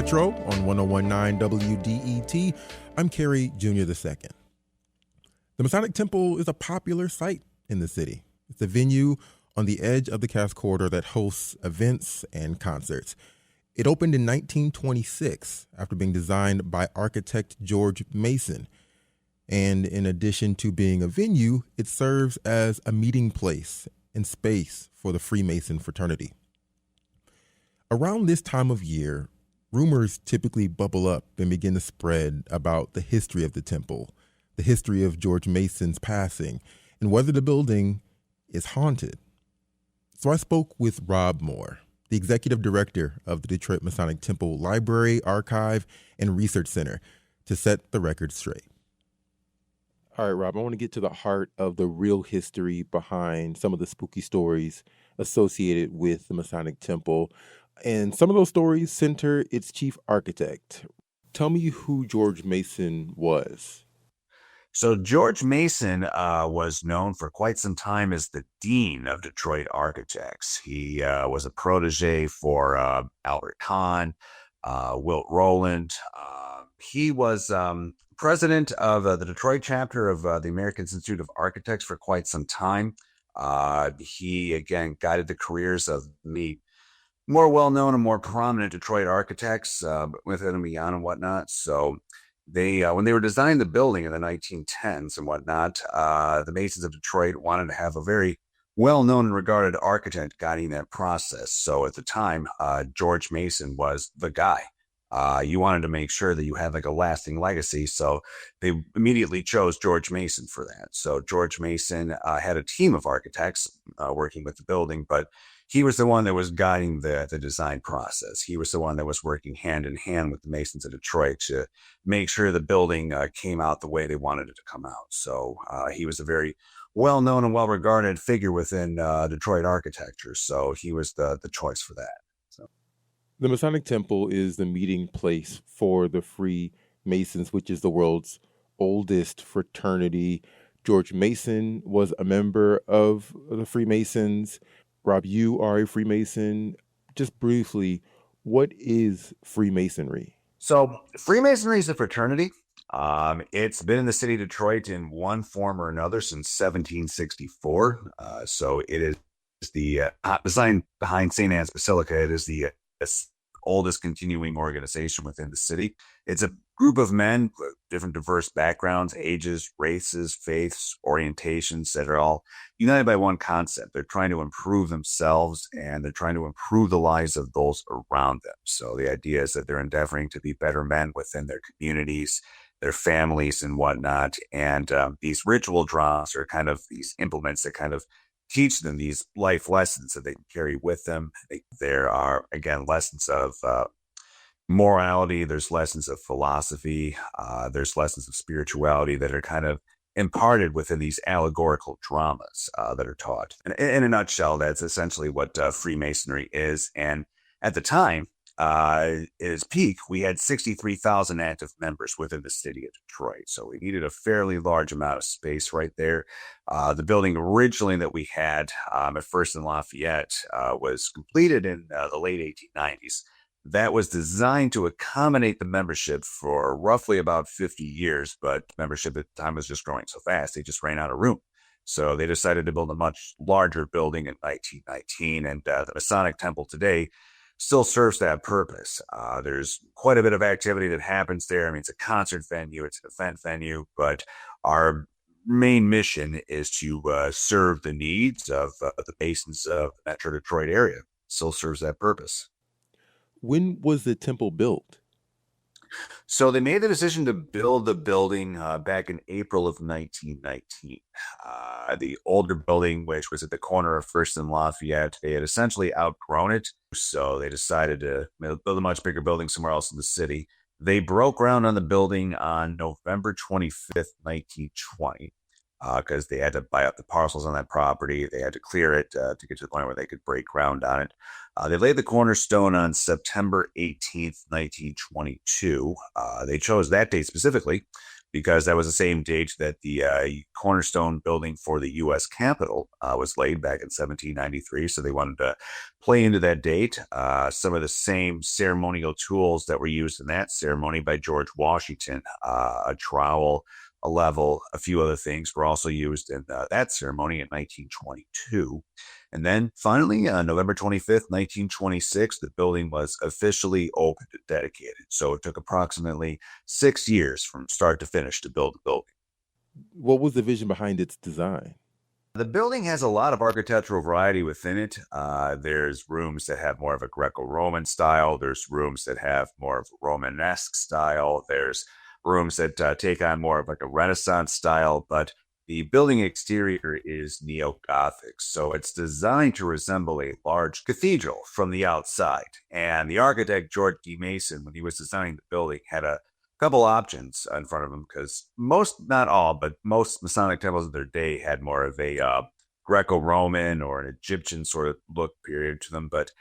Metro on 1019 WDET. I'm Kerry Jr. II. The Masonic Temple is a popular site in the city. It's a venue on the edge of the Cass Corridor that hosts events and concerts. It opened in 1926 after being designed by architect George Mason. And in addition to being a venue, it serves as a meeting place and space for the Freemason fraternity. Around this time of year, rumors typically bubble up and begin to spread about the history of the temple, the history of George Mason's passing, and whether the building is haunted. So I spoke with Rob Moore, the executive director of the Detroit Masonic Temple Library, Archive, and Research Center, to set the record straight. All right, Rob, I want to get to the heart of the real history behind some of the spooky stories associated with the Masonic Temple. And some of those stories center its chief architect. Tell me who George Mason was. So George Mason was known for quite some time as the dean of Detroit architects. He was a protege for Albert Kahn, Wilt Rowland. He was president of the Detroit chapter of the American Institute of Architects for quite some time. He, again, guided the careers of the more well-known and more prominent Detroit architects within and beyond and whatnot. So they, when they were designing the building in the 1910s and whatnot, the Masons of Detroit wanted to have a very well-known and regarded architect guiding that process. So at the time, George Mason was the guy. You wanted to make sure that you had like a lasting legacy. So they immediately chose George Mason for that. So George Mason had a team of architects working with the building, but he was the one that was guiding the design process. He was the one that was working hand in hand with the Masons of Detroit to make sure the building came out the way they wanted it to come out. So he was a very well-known and well-regarded figure within Detroit architecture. So he was the choice for that. So the Masonic Temple is the meeting place for the Freemasons, which is the world's oldest fraternity. George Mason was a member of the Freemasons. Rob, you are a Freemason. Just briefly, what is Freemasonry? So Freemasonry is a fraternity. It's been in the city of Detroit in one form or another since 1764. So it is the design behind St. Anne's Basilica. It is the oldest continuing organization within the city. It's a group of men with different diverse backgrounds, ages, races, faiths, orientations that are all united by one concept. They're trying to improve themselves and they're trying to improve the lives of those around them. So the idea is that they're endeavoring to be better men within their communities, their families and whatnot. And these ritual dramas are kind of these implements that kind of teach them these life lessons that they can carry with them. There are, again, lessons of morality, there's lessons of philosophy, there's lessons of spirituality that are kind of imparted within these allegorical dramas that are taught. And in a nutshell, that's essentially what Freemasonry is. And at the time, at its peak, we had 63,000 active members within the city of Detroit. So we needed a fairly large amount of space right there. The building originally that we had at First and Lafayette was completed in the late 1890s. That was designed to accommodate the membership for roughly about 50 years, but membership at the time was just growing so fast, they just ran out of room. So they decided to build a much larger building in 1919, and the Masonic Temple today still serves that purpose. There's quite a bit of activity that happens there. I mean, it's a concert venue, it's an event venue, but our main mission is to serve the needs of the Masons of the Metro Detroit area. Still serves that purpose. When was the temple built? So they made the decision to build the building back in April of 1919. The older building, which was at the corner of First and Lafayette, they had essentially outgrown it. So they decided to build a much bigger building somewhere else in the city. They broke ground on the building on November 25th, 1920. Because they had to buy up the parcels on that property. They had to clear it to get to the point where they could break ground on it. They laid the cornerstone on September 18th, 1922. They chose that date specifically because that was the same date that the cornerstone building for the U.S. Capitol was laid back in 1793. So they wanted to play into that date. Some of the same ceremonial tools that were used in that ceremony by George Washington, a trowel, a level, a few other things were also used in that ceremony in 1922. And then finally, November 25th, 1926, the building was officially opened and dedicated. So it took approximately 6 years from start to finish to build the building. What was the vision behind its design? The building has a lot of architectural variety within it. There's rooms that have more of a Greco-Roman style. There's rooms that have more of a Romanesque style. There's rooms that take on more of like a Renaissance style. But the building exterior is neo-Gothic, so it's designed to resemble a large cathedral from the outside. And the architect, George D. Mason, when he was designing the building, had a couple options in front of him because most, not all, but most Masonic temples of their day had more of a Greco-Roman or an Egyptian sort of look period to them. But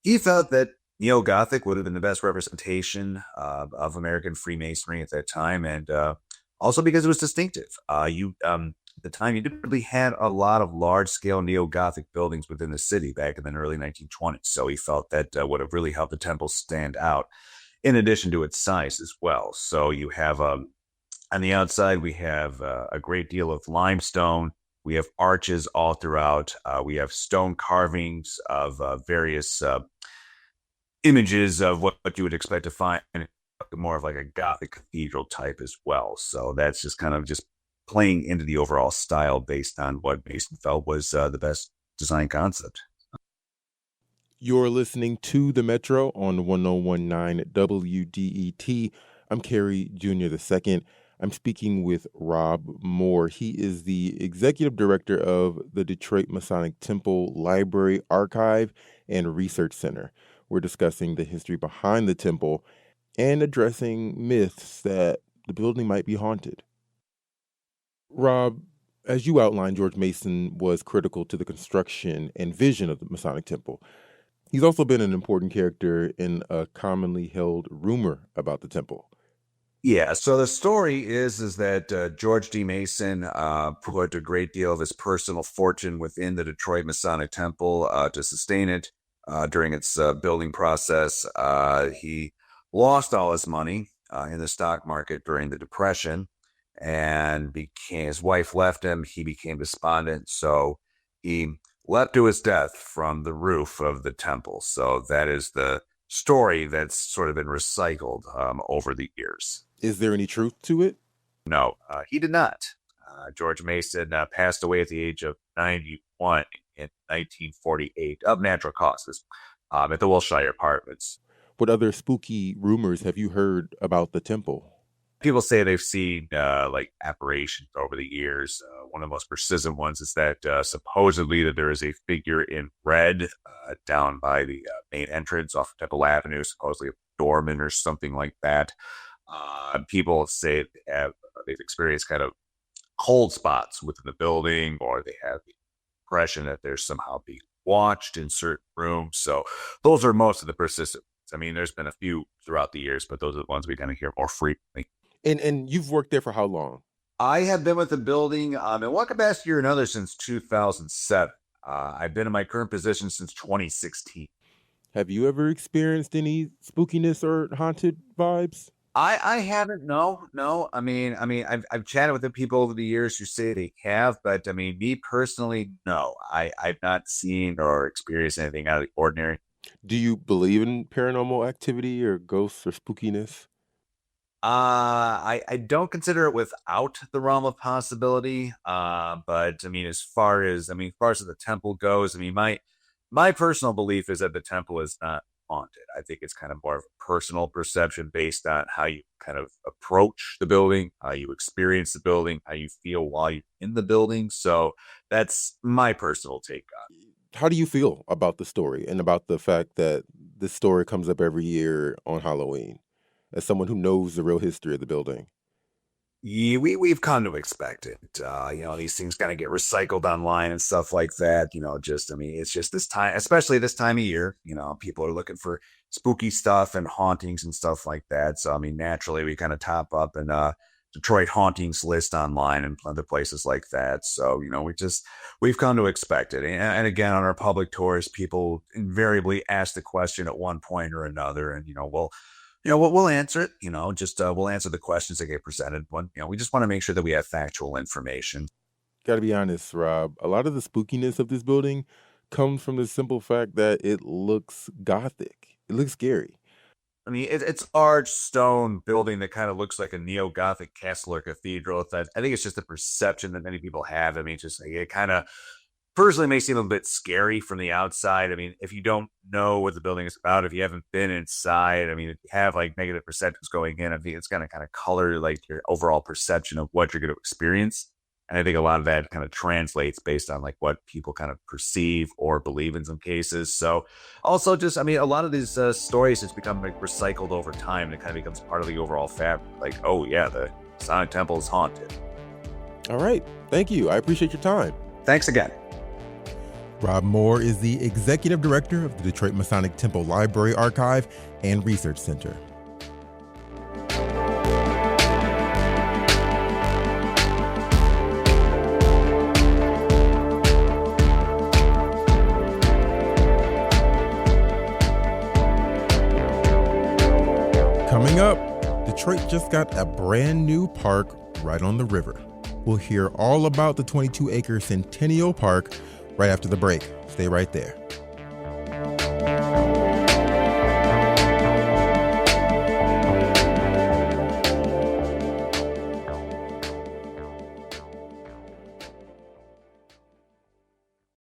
he felt that Neo-Gothic would have been the best representation of American Freemasonry at that time, and also because it was distinctive. At the time, you didn't really had a lot of large-scale Neo-Gothic buildings within the city back in the early 1920s, so he felt that would have really helped the temple stand out, in addition to its size as well. So you have, on the outside, we have a great deal of limestone. We have arches all throughout. We have stone carvings of various images of what you would expect to find more of like a Gothic cathedral type as well. So that's just kind of just playing into the overall style based on what Mason felt was the best design concept. You're listening to The Metro on 1019 WDET. I'm Kerry Jr. II. I'm speaking with Rob Moore. He is the executive director of the Detroit Masonic Temple Library, Archive, and Research Center. We're discussing the history behind the temple and addressing myths that the building might be haunted. Rob, as you outlined, George Mason was critical to the construction and vision of the Masonic Temple. He's also been an important character in a commonly held rumor about the temple. Yeah, so the story is that George D. Mason put a great deal of his personal fortune within the Detroit Masonic Temple to sustain it during its building process. He lost all his money in the stock market during the Depression, and his wife left him. He became despondent, so he leapt to his death from the roof of the temple. So that is the story that's sort of been recycled over the years. Is there any truth to it? No, he did not. George Mason passed away at the age of 91 in 1948 of natural causes at the Wilshire Apartments. What other spooky rumors have you heard about the temple? People say they've seen like apparitions over the years. One of the most persistent ones is that supposedly that there is a figure in red down by the main entrance off Temple Avenue, supposedly a doorman or something like that. People say they've experienced kind of cold spots within the building, or they have the impression that they're somehow being watched in certain rooms. So those are most of the persistent ones. I mean, there's been a few throughout the years, but those are the ones we kind of hear more frequently. And you've worked there for how long? I have been with the building in one capacity or another since 2007. I've been in my current position since 2016. Have you ever experienced any spookiness or haunted vibes? I haven't. No. I've chatted with the people over the years who say they have, but I mean, me personally, no. I've not seen or experienced anything out of the ordinary. Do you believe in paranormal activity or ghosts or spookiness? I don't consider it without the realm of possibility. But I mean, as far as the temple goes, I mean, my personal belief is that the temple is not haunted. I think it's kind of more of a personal perception based on how you kind of approach the building, how you experience the building, how you feel while you're in the building. So that's my personal take on it. How do you feel about the story and about the fact that this story comes up every year on Halloween? As someone who knows the real history of the building. Yeah, we've come to expect it. These things kind of get recycled online and stuff like that. It's just this time, especially this time of year. People are looking for spooky stuff and hauntings and stuff like that. So I mean, naturally, we kind of top up and Detroit hauntings list online and other places like that. So, we've come to expect it. And again, on our public tours, people invariably ask the question at one point or another, and, we'll answer it, we'll answer the questions that get presented. When, we just want to make sure that we have factual information. Gotta be honest, Rob, a lot of the spookiness of this building comes from the simple fact that it looks gothic. It looks scary. I mean, it's a large stone building that kind of looks like a neo-Gothic castle or cathedral. I think it's just the perception that many people have. I mean, it kind of personally may seem a bit scary from the outside. I mean, if you don't know what the building is about, if you haven't been inside, I mean, if you have like negative perceptions going in, I think it's going to kind of color like your overall perception of what you're going to experience. And I think a lot of that kind of translates based on like what people kind of perceive or believe in some cases. So also just, I mean, a lot of these stories just become like recycled over time. And it kind of becomes part of the overall fabric. Like, oh yeah, the Masonic Temple is haunted. All right. Thank you. I appreciate your time. Thanks again. Rob Moore is the Executive Director of the Detroit Masonic Temple Library Archive and Research Center. Coming up, Detroit just got a brand new park right on the river. We'll hear all about the 22-acre Centennial Park right after the break. Stay right there.